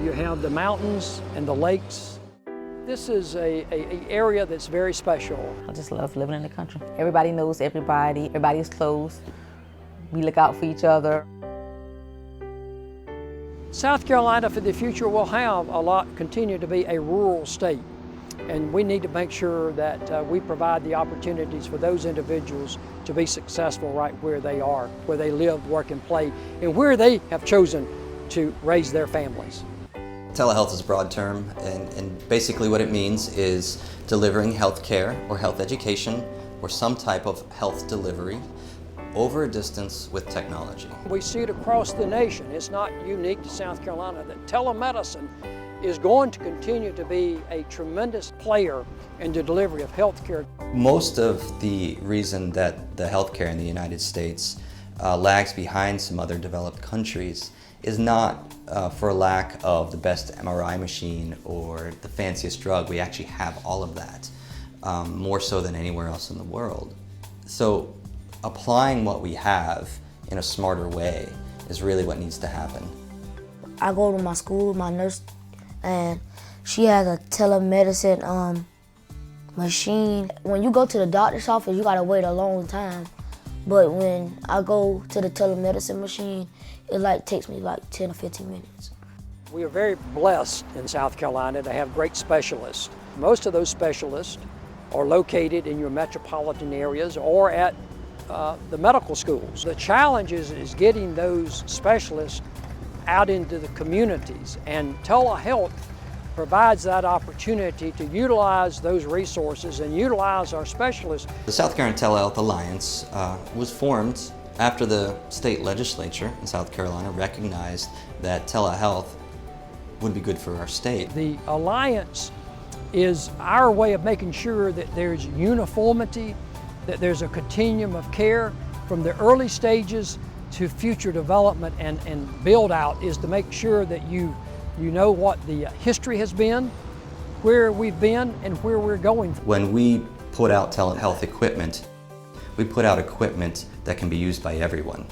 You have the mountains and the lakes. This is a area that's very special. I just love living in the country. Everybody knows everybody. Everybody's close. We look out for each other. South Carolina for the future will continue to be a rural state. And we need to make sure that we provide the opportunities for those individuals to be successful right where they are, where they live, work, and play, and where they have chosen to raise their families. Telehealth is a broad term, and basically what it means is delivering health care or health education or some type of health delivery over a distance with technology. We see it across the nation. It's not unique to South Carolina that telemedicine is going to continue to be a tremendous player in the delivery of health care. Most of the reason that the healthcare in the United States lags behind some other developed countries is not for lack of the best MRI machine or the fanciest drug. We actually have all of that, more so than anywhere else in the world. So applying what we have in a smarter way is really what needs to happen. I go to my school, my nurse, and she has a telemedicine machine. When you go to the doctor's office, you gotta wait a long time. But when I go to the telemedicine machine, it takes me 10 or 15 minutes. We are very blessed in South Carolina to have great specialists. Most of those specialists are located in your metropolitan areas or at the medical schools. The challenge is getting those specialists out into the communities, and telehealth provides that opportunity to utilize those resources and utilize our specialists. The South Carolina Telehealth Alliance was formed after the state legislature in South Carolina recognized that telehealth would be good for our state. The Alliance is our way of making sure that there's uniformity, that there's a continuum of care from the early stages to future development and build out, is to make sure that you know what the history has been, where we've been, and where we're going. When we put out telehealth equipment, we put out equipment that can be used by everyone.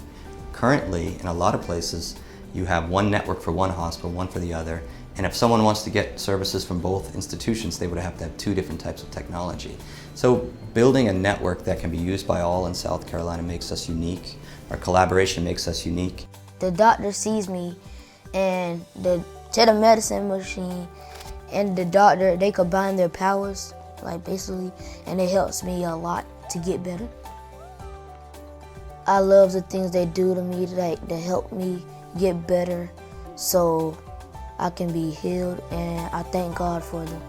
Currently, in a lot of places, you have one network for one hospital, one for the other, and if someone wants to get services from both institutions, they would have to have two different types of technology. So building a network that can be used by all in South Carolina makes us unique. Our collaboration makes us unique. The doctor sees me, and the telemedicine machine and the doctor, they combine their powers, basically, and it helps me a lot to get better. I love the things they do to me, to help me get better so I can be healed, and I thank God for them.